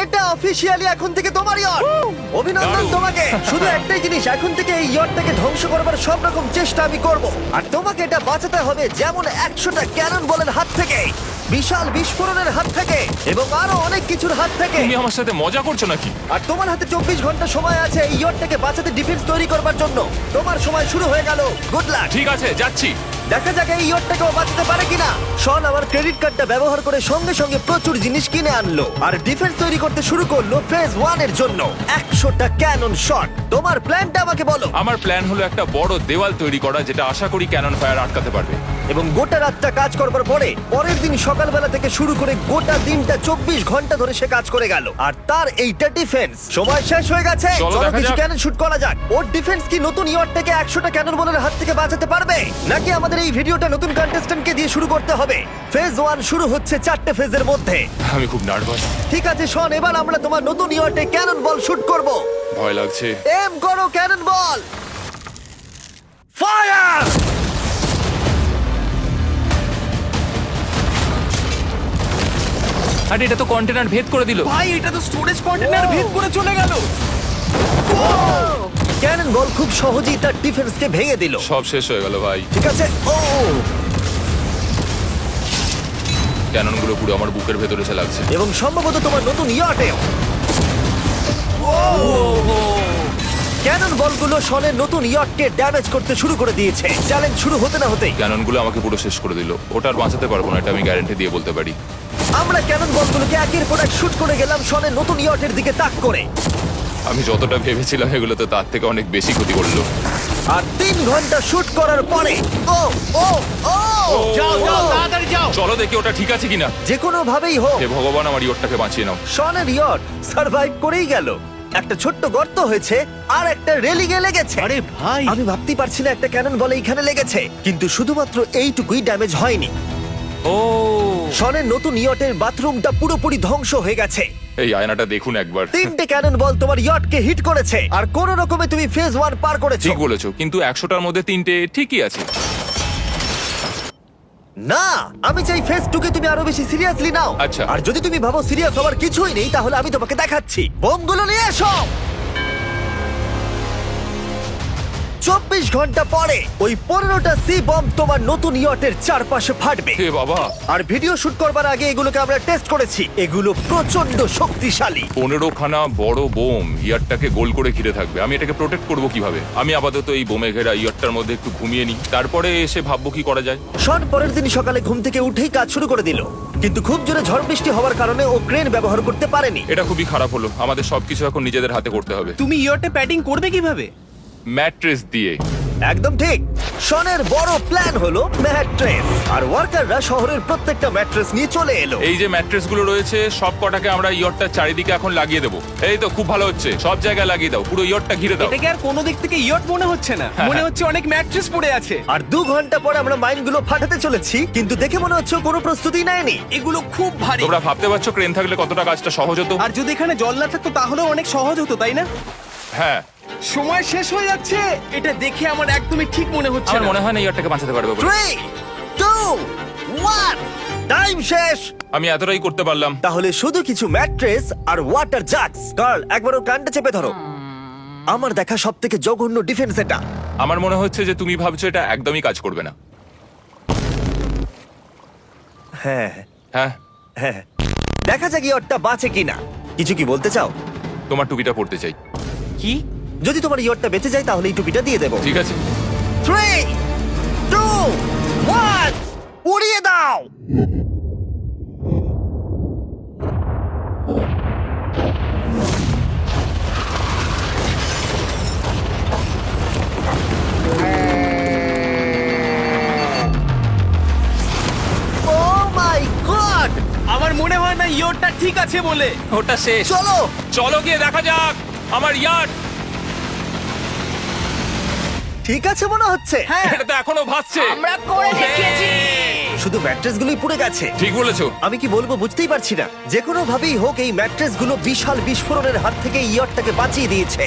এটা অফিসিয়ালি এখন থেকে তোমার ইয়ট। অভিনন্দন দারুণ। তোমাকে। শুধু একটাই জিনিস, এখন থেকে এই ইয়টটাকে ধ্বংস করবার সব রকম চেষ্টা আমি করব, আর তোমাকে এটা বাঁচাতে হবে যেমন 100টা ক্যানন বলের হাত থেকে, বিশাল বিস্ফোরণের হাত থেকে, এবং আরো অনেক কিছুর হাত থেকে। তুমি আমার সাথে মজা করছো নাকি? আর তোমার হাতে 24 ঘন্টা সময় আছে এই ইয়টটাকে বাঁচাতে, ডিফেন্স তৈরি করবার জন্য। তোমার সময় শুরু হয়ে গেল। Good luck. ঠিক আছে, যাচ্ছি। দেখা যাক এই ইয়টটাকেও বাঁচাতে পারে কিনা। শন আমার ক্রেডিট কার্ডটা ব্যবহার করে সঙ্গে সঙ্গে প্রচুর জিনিস কিনে আনলো আর ডিফেন্স তৈরি করতে শুরু করলো ফেজ 1 এর জন্য 100টা ক্যানন শট। তোমার প্ল্যানটা আমাকে বলো। আমার প্ল্যান হলো একটা বড় দেওয়াল তৈরি করা, যেটা আশা করি ক্যানন ফায়ার আটকাতে পারবে। এবং গোটা রাতটা কাজ করবার পরে পরের দিন সকালবেলা থেকে শুরু করে গোটা দিনটা 24 ঘন্টা ধরে সে কাজ করে গেল, আর তার এইটা ডিফেন্স। সময় শেষ হয়ে গেছে। চলো দেখা কিছু যাক। ক্যানন শুট করা যাক। ওর ডিফেন্স কি নতুন ইয়টটাকে 100টা ক্যানন বলের হাত থেকে বাঁচাতে পারবে, নাকি আমাদের এই ভিডিওটা নতুন কন্টেস্ট্যান্টকে দিয়ে শুরু করতে হবে? ফেজ 1 শুরু হচ্ছে 4টে ফেজের মধ্যে। আমি খুব নার্ভাস। ঠিক আছে শন, এবার আমরা তোমার নতুন ইয়টে ক্যানন বল শুট করব। ভয় লাগছে। এম করো ক্যানন বল। ফায়ার! আরে এটা তো কন্টেনার ভেদ করে দিল। ভাই এটা তো স্টোরেজ কন্টেনার ভেদ করে চলে গেল। ক্যানন বল খুব সহজেই তার ডিফেন্সকে ভেঙে দিল। সব শেষ হয়ে গেল ভাই। ঠিক আছে। ও ক্যাননগুলো পুরো আমার বুকের ভেতরে এসে লাগছে। এবং সম্ভবত তোমার নতুন ইয়টেও। ক্যানন বলগুলো শনের নতুন ইয়টকে ড্যামেজ করতে শুরু করে দিয়েছে। চ্যালেঞ্জ শুরু হতে না হতেই ক্যাননগুলো আমাকে পুরো শেষ করে দিল। ওটা আর বাঁচাতে পারবো না, এটা আমি গ্যারান্টি দিয়ে বলতে পারি। আমরা ক্যানন বলগুলোকে একের পর এক শুট করে গেলাম শনের নতুন ইয়টের দিকে তাক করে। আমি যতটা ভেবেছিলাম এগুলো তো তার থেকে অনেক বেশি ক্ষতি করলো। আর 3 ঘন্টা শুট করার পরে ও ও ও যাও যাও তাড়াতাড়ি যাও। চলো দেখি ওটা ঠিক আছে কিনা। যে কোনো ভাবেই হোক হে ভগবান, আমার ইয়টটাকে বাঁচিয়ে নাও। শনের ইয়ট সার্ভাইভ করেই গেল। একটা ছোট্ট গর্ত হয়েছে আর একটা রেলিং এ লেগেছে। আরে ভাই আমি ভাবতেই পারছি না একটা ক্যানন বলে এইখানে লেগেছে, কিন্তু শুধুমাত্র এইটুকুই ড্যামেজ হয়নি। ও শনের নতুন ইয়টের বাথরুমটা পুরোপুরি ধ্বংস হয়ে গেছে। এই আয়নাটা দেখুন একবার। 3টে ক্যানন বল তোমার ইয়টকে হিট করেছে, আর কোন রকমে তুমি ফেজ 1 পার করেছো। ঠিক বলেছো, কিন্তু 100টার মধ্যে 3টে ঠিকই আছে। না, আমি চাই ফেজ 2 কে তুমি আরো বেশি সিরিয়াসলি নাও। আচ্ছা। আর যদি তুমি ভাবো সিরিয়াস হওয়ার কিছুই নেই, তাহলে আমি তোমাকে দেখাচ্ছি। বোমগুলো নিয়ে এসো। 24 ঘন্টা পরে ওই 15টা সি বম তোমার নতুন ইয়টের চারপাশে ফাটবে। হে বাবা, আর ভিডিও শুট করবার আগে এগুলোকে আমরা টেস্ট করেছি। এগুলো প্রচন্ড শক্তিশালী। 15খানা বড় বোম ইয়ারটাকে গোল করে ঘিরে থাকবে। আমি এটাকে প্রোটেক্ট করব কিভাবে? আমি আপাতত এই বোমে ঘেরা ইয়ারটার মধ্যে একটু ঘুমিয়ে নিই, তারপরে এসে ভাববো কি করা যায়। শন পরের দিন সকালে ঘুম থেকে উঠেই কাজ শুরু করে দিল, কিন্তু খুব জোরে ঝড় বৃষ্টি হওয়ার কারণে ও ক্রেন ব্যবহার করতে পারেনি। এটা খুবই খারাপ হলো। আমাদের সবকিছু এখন নিজেদের হাতে করতে হবে। তুমি ইয়টে প্যাডিং করবে কিভাবে? ম্যাট্রেস দিয়ে। একদম ঠিক। শনের বড় প্ল্যান হলো ম্যাট্রেস, আর ওয়ার্কাররা শহরের প্রত্যেকটা ম্যাট্রেস নিয়ে চলে এলো। এই যে ম্যাট্রেস গুলো রয়েছে সব কটাকে আমরা ইয়রটার চারিদিকে এখন লাগিয়ে দেবো। এই তো খুব ভালো হচ্ছে, সব জায়গায় লাগিয়ে দাও, পুরো ইয়রটা ঘিরে দাও। এটাকে আর কোনো দিক থেকে ইয়ট মনে হচ্ছে না, মনে হচ্ছে অনেক ম্যাট্রেস পড়ে আছে। আর 2 ঘন্টা পরে আমরা মাইনগুলো ফাটাতে চলেছি, কিন্তু দেখে মনে হচ্ছে ও কোনো প্রস্তুতি নেয়নি। এগুলো খুব ভারী। তোমরা ভাবতে পারছো ক্রেন থাকলে কতটা কাজটা সহজ হতো? আর যদি এখানে জল না থাকতো তাহলেও অনেক সহজ হতো, তাই না? হ্যাঁ, সময় শেষ হয়ে যাচ্ছে। এটা দেখে আমার একদমই ঠিক মনে হচ্ছে আমার না। মনে হয় না ইয়রটাকে বাঁচাতে পারবে বলে। 3 2 1 টাইম শেষ। আমি এতটাই করতে পারলাম। তাহলে শুধু কিছু ম্যাট্রেস আর ওয়াটার জাগস। কার্ল, একবার ওর কানটা চেপে ধরো। আমার দেখা সবথেকে জঘন্য ডিফেন্স এটা। আমার মনে হচ্ছে যে তুমি ভাবছো এটা একদমই কাজ করবে না। হ্যাঁ হ্যাঁ, হ্যাঁ, দেখা যাক ইয়টটা বাঁচে কিনা। কিছু কি বলতে চাও? তোমার টুপিটা পড়তে চাই। কি? যদি তোমার ইয়টটা বেঁচে যায় তাহলে এই টুপিটা দিয়ে দেবো। ঠিক আছে। 3 2 1 উড়িয়ে দাও। Oh my God! আমার মনে হয় না ইয়টটা ঠিক আছে বলে। ওটা শেষ। চলো। চলো গিয়ে দেখা যাক আমার ইয়ার্ড। ঠিক আছে মনে হচ্ছে। হ্যাঁ, এটা তো এখনো ভাসছে। আমরা করে দেখিয়েছি। শুধু ম্যাট্রেসগুলোই পুড়ে গেছে। ঠিক বলেছো। আমি কি বলবো বুঝতেই পারছি না। যে কোনো ভাবেই হোক এই ম্যাট্রেসগুলো বিশাল বিস্ফোরণের হাত থেকে ইয়টটাকে বাঁচিয়ে দিয়েছে।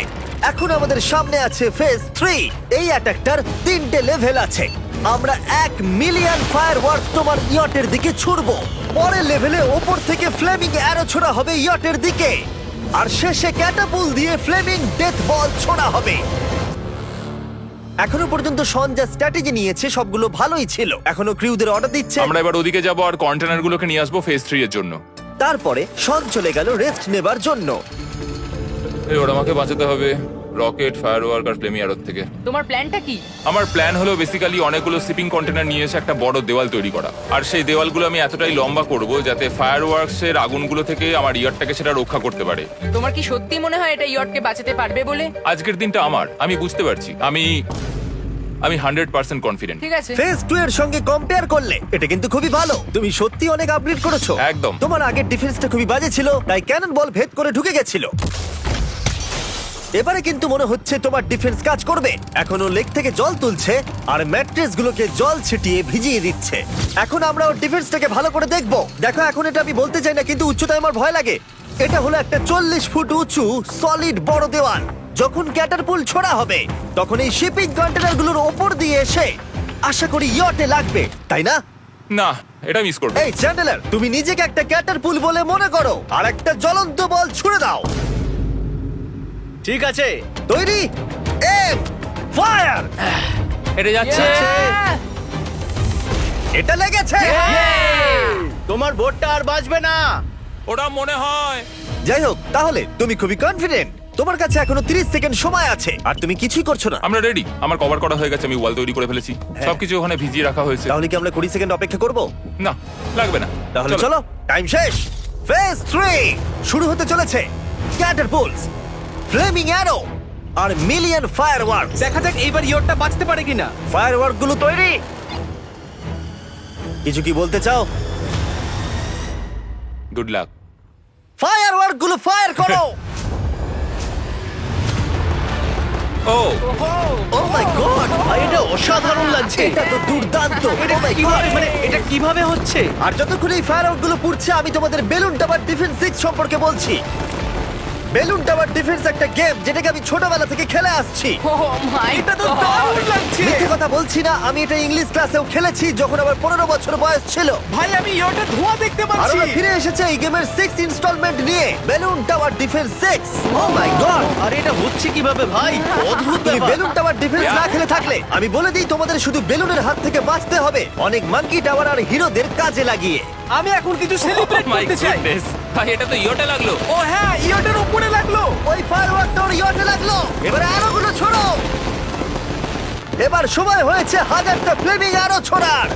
এখন আমাদের সামনে আছে ফেজ 3। এই অ্যাটাকটার 3টে লেভেল আছে। আমরা 1,000,000 ফায়ারওয়ার্ক তোমার ইয়টের দিকে ছুড়বো। পরের লেভেলে ওপর থেকে ফ্লেমিং অ্যারো ছোড়া হবে ইয়টের দিকে, আর শেষে ক্যাটাপুল দিয়ে ফ্লেমিং ডেথ বল ছোড়া হবে। এখনো পর্যন্ত শন যা স্ট্র্যাটেজি নিয়েছে সবগুলো ভালোই ছিল। এখনো ক্রিউদের অর্ডার দিচ্ছে। আমরা এবার ওদিকে যাব আর কন্টেনারগুলোকে নিয়ে আসবো ফেজ 3 এর জন্য। তারপরে শন চলে গেল রেস্ট নেবার জন্য। এবার আমাকে বাঁচাতে হবে রকেট, ফায়ারওয়ার্ক আর ফ্লেমি অ্যারোর থেকে। তোমার প্ল্যানটা কি? আমার প্ল্যান হলো বেসিক্যালি অনেকগুলো শিপিং কন্টেনার নিয়ে এসে একটা বড় দেওয়াল তৈরি করা, আর সেই দেওয়ালগুলো আমি এতটাই লম্বা করব যাতে ফায়ারওয়ার্কস এর আগুনগুলো থেকে আমার ইয়ারটাকে সেটা রক্ষা করতে পারে। তোমার কি সত্যি মনে হয় এটা ইয়টকে বাঁচাতে পারবে বলে? আজকের দিনটা আমার, আমি বুঝতে পারছি। আমি 100% কনফিডেন্ট। ঠিক আছে। ফেজ 2 এর সঙ্গে কম্পেয়ার করলে এটা কিন্তু খুবই ভালো। তুমি সত্যি অনেক আপগ্রেড করেছো। একদম। তোমার আগের ডিফেন্সটা খুবই বাজে ছিল, তাই ক্যানন বল ভেদ করে ঢুকে গেছিল। এবারে কিন্তু মনে হচ্ছে তোমার ডিফেন্স কাজ করবে। এখনো লেক থেকে জল তুলছে আর ম্যাট্রেস গুলোকে জল ছিটিয়ে ভিজিয়ে দিচ্ছে। এখন আমরা ওর ডিফেন্সটাকে ভালো করে দেখবো। দেখো, এখন এটা আমি বলতে চাই না, কিন্তু উচ্চতায় আমার ভয় লাগে। এটা হলো একটা 40 ফুট উঁচু সলিড বড় দেওয়াল। যখন ক্যাটারপুল ছোড়া হবে তখন এই শিপিং কন্টেনারগুলোর ওপর দিয়ে এসে আশা করি ইয়টে লাগবে, তাই না? না, এটা মিস করব। এই চ্যান্ডেলার, তুমি নিজেকে একটা ক্যাটারপুল বলে মনে করো আর একটা জ্বলন্ত বল ছুড়ে দাও। ঠিক আছে। তৈরি, এম, ফায়ার! এটা যাচ্ছে। Yeah! এটা লেগেছে। তোমার বোটটা আর বাঁচবে না। ওটা মনে হয়। যাই হোক, তাহলে তুমি খুবই কনফিডেন্ট। তোমার কাছে এখনো 30 সেকেন্ড সময় আছে আর তুমি কিছুই করছো না। আমরা রেডি, আমার কভার করা হয়ে গেছে, আমি ওয়াল তৈরি করে ফেলেছি, সবকিছু ওখানে ভিজিয়ে রাখা হয়েছে। তাহলে কি আমরা 20 সেকেন্ড অপেক্ষা করব? না, লাগবে না। তাহলে চলো, টাইম শেষ। ফেজ 3 শুরু হতে চলেছে। ক্যাটারপুলস, ফ্লেমিং অ্যারো আর মিলিয়ন ফায়ারওয়ার্কস। দেখা যাক এইবার ইয়টটা বাঁচতে পারে কিনা। ফায়ারওয়ার্ক গুলো তৈরি। কিছু কি বলতে চাও? Good luck. ফায়ারওয়ার্ক গুলো ফায়ার করো। ও ও মাই গড, এটা অসাধারণ লাগছে। এটা তো দুর্দান্ত। এটা Oh my কিভাবে, God! মানে এটা কিভাবে হচ্ছে? আর যতক্ষণ এই ফায়ারওয়ার্ক গুলো পুড়ছে আমি তোমাদের বেলুন টাওয়ার ডিফেন্স 6 সম্পর্কে বলছি। বেলুন টাওয়ার ডিফেন্স একটা গেম যেটাকে আমি ছোটবেলা থেকে খেলে আসছি। Oh my এটা তো God! দারুণ লাগছে। মিথ্যে কথা বলছি না, আমি এটা ইংলিশ ক্লাসেও খেলেছি যখন আমার 15 বছর বয়স ছিল। ভাই, আমি ইয়টের ধোঁয়া দেখতে আর পাচ্ছি। ওরা ফিরে এসেছে এই গেমের 6 ইনস্টলমেন্ট নিয়ে, বেলুন টাওয়ার ডিফেন্স 6। ও মাই গড, আর এটা হচ্ছে কিভাবে ভাই? অদ্ভুত তুমি ব্যাপার। বেলুন টাওয়ার ডিফেন্স না খেলে থাকলে আমি বলে দিই তোমাদের শুধু বেলুনের হাত থেকে বাঁচতে হবে অনেক মাঙ্কি টাওয়ার আর হিরোদের কাজে লাগিয়ে। আমি এখন কিছু সেলিব্রেট মাই করতে চাই। গুডনেস, ভাই এটা তো ইয়োটা লাগলো। ও হ্যাঁ, ইয়টের উপরে লাগলো। ওই ফায়ারওয়ার্কটা ওর ইয়টে লাগলো। এবারে আরোগুলো ছোড়ো। এবার সময় হয়েছে 1000টা ফ্লেমিং আরো ছোড়ার।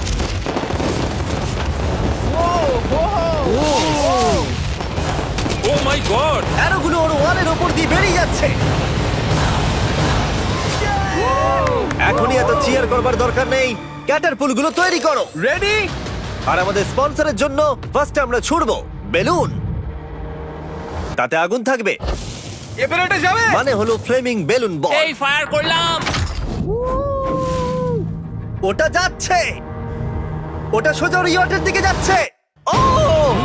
ও মাই গড, অ্যারোগুলো ওর ওয়ালের ওপর দিয়ে বেরিয়ে যাচ্ছে। এখনই এত চিয়ার করবার দরকার নেই, ক্যাটারপুলগুলো তৈরি করো। রেডি? আর আমাদের স্পন্সরের জন্য ফার্স্টে আমরা ছুড়বো বেলুন, তাতে আগুন থাকবে, এবার এটা যাবে। মানে হলো ফ্লেমিং বেলুন বল। এই ফায়ার করলাম। ওটা যাচ্ছে, ওটা সোজা ওর ইয়টের দিকে যাচ্ছে। ও,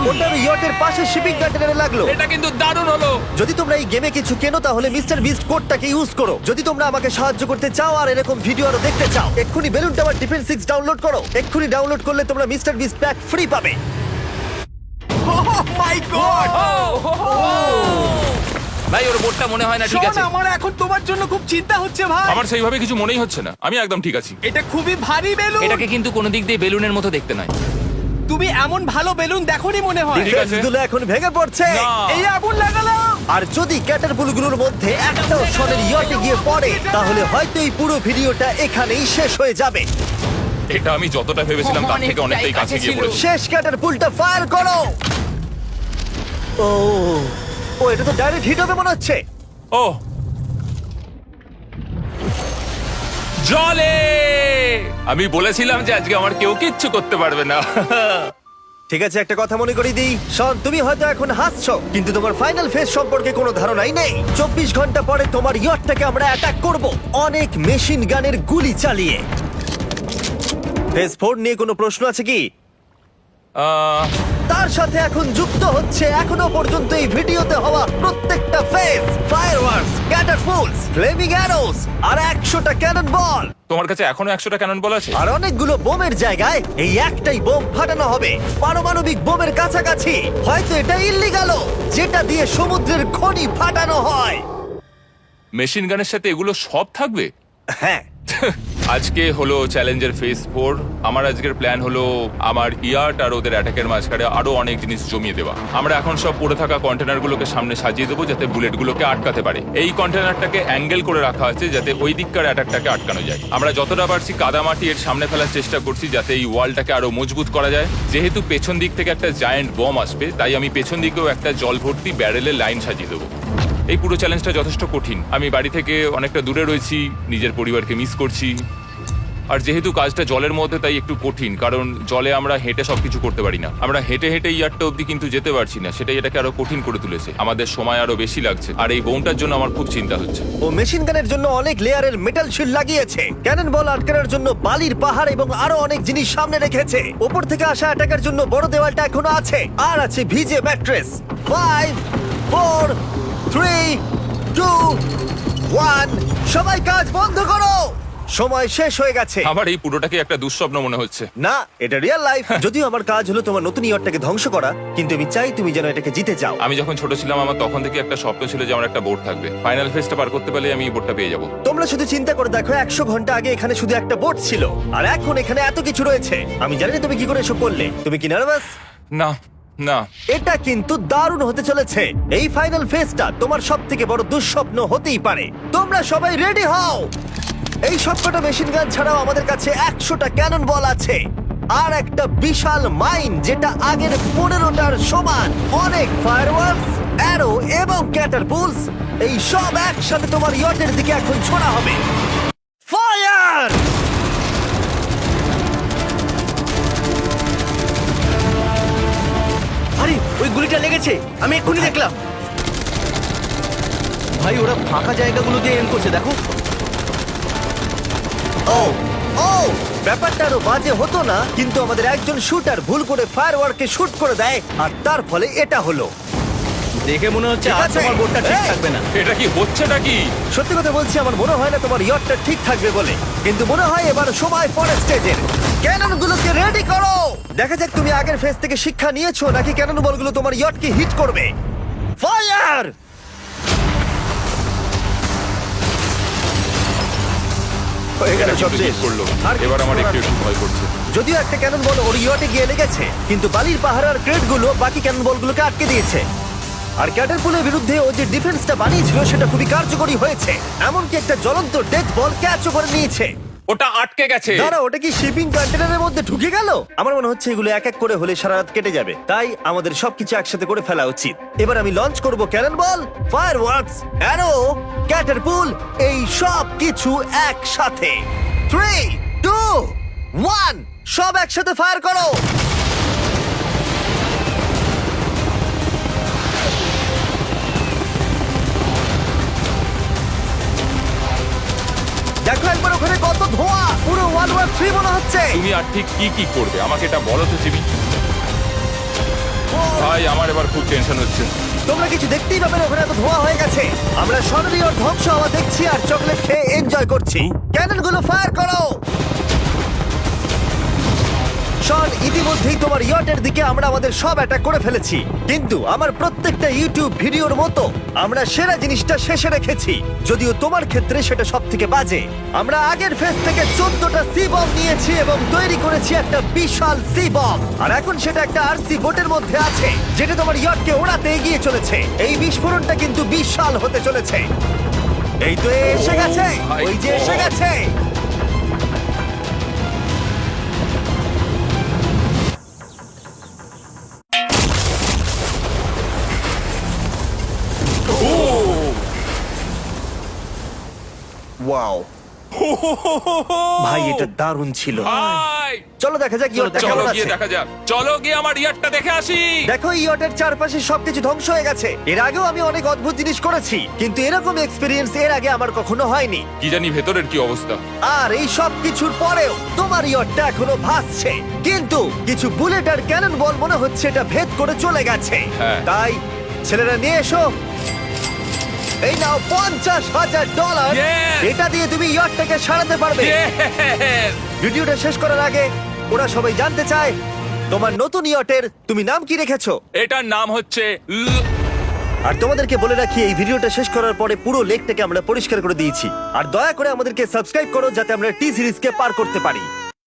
ওটা ওর ইয়টের পাশে শিপিং কন্টেনারে লাগলো। এটা কিন্তু দারুণ হলো। যদি তোমরা এই গেমে কিছু কেনো তাহলে মিস্টার বিস্ট কোডটাকে ইউজ করো। যদি তোমরা আমাকে সাহায্য করতে চাও আর এরকম ভিডিও আরো দেখতে চাও, এক্ষুনি বেলুন টাওয়ার ডিফেন্স 6 ডাউনলোড করো। এক্ষুনি ডাউনলোড করলে তোমরা মিস্টার বিস্ট প্যাক ফ্রি পাবে। Oh my God! ভাই ওর বোর্ডটা মনে হয় না ঠিক শোন, আছে। আমার এখন তোমার জন্য খুব চিন্তা হচ্ছে ভাই। আমার সেইভাবে কিছু মনেই হচ্ছে না, আমি একদম ঠিক আছি। এটা খুবই ভারী বেলুন। এটাকে কিন্তু কোনো দিক দিয়ে বেলুনের মতো দেখতে নয়। তুমি এমন ভালো বেলুন দেখোনি মনে হয়। ঠিক আছে। ডিফেন্সগুলো এখন ভেঙে পড়ছে। না। এই আগুন লাগালাম। আর যদি ক্যাটারপুলগুলোর মধ্যে একটাও শনের ইয়টে গিয়ে পড়ে তাহলে হয়তো এই পুরো ভিডিওটা এখানেই শেষ হয়ে যাবে। এটা আমি যতটা ভেবেছিলাম তার থেকে অনেকটাই অনেকটাই কাছে কাছে গিয়ে ছিল। পড়েছে। শেষ ক্যাটারপুলটা ফায়ার করো। ও, ও এটা তো ডাইরেক্ট হিট হবে মনে হচ্ছে। ও জলে, আমি বলেছিলাম যে আজকে আমার কেউ কিচ্ছু করতে পারবে না। ঠিক আছে, একটা কথা মনে করিয়ে দিই, শন, তুমি হয়তো এখন হাসছো কিন্তু তোমার ফাইনাল ফেজ সম্পর্কে কোনো ধারণাই নেই। 24 ঘন্টা পরে তোমার ইয়টটাকে আমরা অ্যাটাক করব অনেক মেশিন গানের গুলি চালিয়ে। ফেজ 4 নিয়ে কোনো প্রশ্ন আছে কি? আহ, তার সাথে এখন যুক্ত হচ্ছে এখনো পর্যন্ত এই ভিডিওতে হওয়া প্রত্যেকটা face, fireworks, catapults, flaming arrows আর 100টা ক্যানন বল। তোমার কাছে এখনো 100টা ক্যানন বল আছে? আর অনেকগুলো বোমের জায়গায় এই একটাই বোম ফাটানো হবে, পারমাণবিক বোমের কাছাকাছি। হয়তো এটা ইল্লিগাল, যেটা দিয়ে সমুদ্রের খনি ফাটানো হয়। মেশিন গানের সাথে এগুলো সব থাকবে? হ্যাঁ, আজকে হলো চ্যালেঞ্জের ফেজ 4। আমার আজকের প্ল্যান হলো আমার ইয়ার্ট আর ওদের অ্যাটাকের মাঝখানে আরো অনেক জিনিস জমিয়ে দেওয়া। আমরা এখন সব পড়ে থাকা কন্টেনারগুলোকে সামনে সাজিয়ে দেবো যাতে বুলেটগুলোকে আটকাতে পারে। এই কন্টেনারটাকে অ্যাঙ্গেল করে রাখা আছে যাতে ওই দিককার অ্যাটাকটাকে আটকানো যায়। আমরা যতটা পারছি কাদামাটি এর সামনে ফেলার চেষ্টা করছি যাতে এই ওয়ালটাকে আরো মজবুত করা যায়। যেহেতু পেছন দিক থেকে একটা জায়ান্ট বম আসবে, তাই আমি পেছন দিকেও একটা জল ভর্তি ব্যারেলের লাইন সাজিয়ে দেবো। এই পুরো চ্যালেঞ্জটা যথেষ্ট কঠিন। আমি বাড়ি থেকে অনেকটা দূরে রয়েছি, নিজের পরিবারকে মিস করছি। আর যেহেতু কাজটা জলের মধ্যে, তাই একটু কঠিন, কারণ জলে আমরা হেঁটে সবকিছু করতে পারি না। আমরা হেঁটে হেঁটে ইয়ারটা অব্দি কিন্তু যেতে পারছি না, সেটাই এটাকে আরো কঠিন করে তুলেছে। আমাদের সময় আরো বেশি লাগছে, আর এই বোমটার জন্য আমার খুব চিন্তা হচ্ছে। ও মেশিন গানের জন্য অনেক লেয়ারের মেটাল শিল্ড লাগিয়েছে, ক্যানন বল আটকানোর জন্য বালির পাহাড় এবং আরো অনেক জিনিস সামনে রেখেছে। ওপর থেকে আসা অ্যাটাকের জন্য বড় দেওয়ালটা এখনো আছে, আর আছে ভিজে ম্যাট্রেস। 5 4 3 2 1 সবাই কাজ বন্ধ করো, সময় শেষ হয়ে গেছে। আমার এই পুরোটাকে একটা দুঃস্বপ্ন মনে হচ্ছে। না, এটা রিয়েল লাইফ। যদিও আমার কাজ হলো তোমার নতুন ইয়ারটাকে ধ্বংস করা, কিন্তু আমি চাই তুমি যেন এটাকে জিতে যাও। আমি যখন ছোট ছিলাম, আমার তখন থেকে একটা স্বপ্ন ছিল যে আমার একটা বোট থাকবে। ফাইনাল ফেজটা পার করতে পারলে আমি এই বোটটা পেয়ে যাবো। তোমরা শুধু চিন্তা করে দেখো, 100 ঘন্টা আগে এখানে শুধু একটা বোট ছিল, আর এখন এখানে এত কিছু রয়েছে। আমি জানি না তুমি কি করে এসব করলে। তুমি কি নার্ভাস? না না, এটা কিন্তু দারুণ হতে চলেছে। এই ফাইনাল ফেজটা তোমার সবথেকে বড় দুঃস্বপ্ন হতেই পারে। তোমরা সবাই রেডি হও। এই সবকটা মেশিন গান ছাড়াও আমাদের কাছে 100টা ক্যানন বল আছে, আর একটা বিশাল মাইন যেটা আগের 15টার সমান। অনেক ফায়ারওয়ার্কস, অ্যারো এবং ক্যাটারপুলস, এই সব একসাথে তোমার ইয়টের দিকে এখন ছোড়া হবে। ফায়ার! আরে ওই গুলিটা লেগেছে, আমি এক্ষুনি দেখলাম। ভাই ওরা ফাঁকা জায়গাগুলো দিয়ে এম করছে, দেখো। ও ও ব্যাপারটা আরো বাজে হতো না, কিন্তু আমাদের একজন শুটার ভুল করে ফায়ারওয়ার্ককে শুট করে দেয়, আর তার ফলে এটা হলো। দেখে মনে হচ্ছে ঠিক আর আছে। তোমার বোটটা ঠিক এই! থাকবে না। এটা কি হচ্ছেটা কি? সত্যি কথা বলছি, আমার মনে হয় না তোমার ইয়টটা ঠিক থাকবে বলে, কিন্তু মনে হয় এবার সময় পরের স্টেজের। ক্যাননগুলোকে রেডি করো। দেখা যাক তুমি আগের ফেজ থেকে শিক্ষা নিয়েছো নাকি ক্যানন বলগুলো তোমার ইয়টকে হিট করবে। ফায়ার! হয়ে গেল এটা সব কিন্তু শেষ। ঠিক করলো। আর এবার কিছু আমার করার একটু নেই। একটু ভয় করছে। যদিও একটা ক্যানন বল ওর ইয়টে গিয়ে লেগেছে, কিন্তু বালির পাহাড় আর ক্রেটগুলো বাকি ক্যানন বলগুলোকে আটকে দিয়েছে। আর ক্যাটারপুলের বিরুদ্ধে ও যে ডিফেন্সটা বানিয়েছিল সেটা খুবই কার্যকরী হয়েছে। এমনকি একটা জ্বলন্ত ডেথ বল ক্যাচও করে নিয়েছে। ওটা আটকে গেছে। দাঁড়া, ওটা কি শিপিং কন্টেনারের মধ্যে ঢুকে গেল? আমার মনে হচ্ছে এগুলো এক এক করে হলে সারা রাত কেটে যাবে, তাই আমাদের সবকিছু একসাথে করে ফেলা উচিত। এবার আমি লঞ্চ করব ক্যানন বল, ফায়ারওয়ার্কস, অ্যারো, ক্যাটারপুল, এই সব কিছু একসাথে। 3 2 1 সব একসাথে ফায়ার করো। দেখো একবার ওখানে কত ধোঁয়া, পুরো ওয়ার্ল্ড ওয়ার 3 মনে হচ্ছে। তুমি আর ঠিক কি কি করবে আমাকে এটা বলো তো জিমি। ভাই আমার এবার খুব টেনশন হচ্ছে। তোমরা কিছু দেখতেই পাবে না, ওখানে এত ধোঁয়া হয়ে গেছে। আমরা সরাসরি ওর ধ্বংস হওয়া দেখছি আর চকলেট খেয়ে এনজয় করছি। ক্যাননগুলো ফায়ার করো। শন, ইতিমধ্যেই তোমার ইয়টের দিকে আমরা আমাদের সব অ্যাটাক করে ফেলেছি, কিন্তু আমার প্রত্যেকটা ইউটিউব ভিডিওর মতো আমরা সেরা জিনিসটা শেষে রেখেছি। যদিও তোমার ক্ষেত্রে সেটা সব থেকে বাজে। আমরা আগের ফেজ থেকে 14টা সি বম নিয়েছি এবং তৈরি করেছি একটা বিশাল সি বম, আর এখন সেটা একটা আরসি বোটের মধ্যে আছে যেটা তোমার ইয়টকে ওড়াতে এগিয়ে চলেছে। এই বিস্ফোরণটা কিন্তু বিশাল হতে চলেছে। এই তো এসে গেছে, ওই যে এসে গেছে। ওয়াও ভাই, এটা দারুণ ছিল। ভাই এই চলো দেখা যাক ইয়টটা চলো কেমন গিয়ে আছে। দেখা যাক, চলো গিয়ে আমার ইয়ারটা দেখে আসি। দেখো ইয়টের চারপাশে সবকিছু ধ্বংস হয়ে গেছে। এর আগেও আমি অনেক অদ্ভুত জিনিস করেছি, কিন্তু এরকম এক্সপিরিয়েন্স এর আগে আমার কখনো হয়নি। কি জানি ভেতরের কি অবস্থা। আর এই সব কিছুর পরেও তোমার ইয়টটা এখনো ভাসছে, কিন্তু কিছু বুলেট আর ক্যানন বল মনে হচ্ছে এটা ভেদ করে চলে গেছে। হ্যাঁ। তাই ছেলেরা নিয়ে এসো, এই নাও $50,000। Yes! এটা দিয়ে তুমি ইয়টটাকে সারাতে পারবে। Yes! ভিডিওটা শেষ করার আগে ওরা সবাই জানতে চায় তোমার নতুন ইয়টের তুমি নাম কি রেখেছো। এটার নাম হচ্ছে আর তোমাদেরকে বলে রাখি, এই ভিডিওটা শেষ করার পরে পুরো লেকটাকে আমরা পরিষ্কার করে দিয়েছি। আর দয়া করে আমাদেরকে সাবস্ক্রাইব করো যাতে আমরা টি সিরিজকে পার করতে পারি।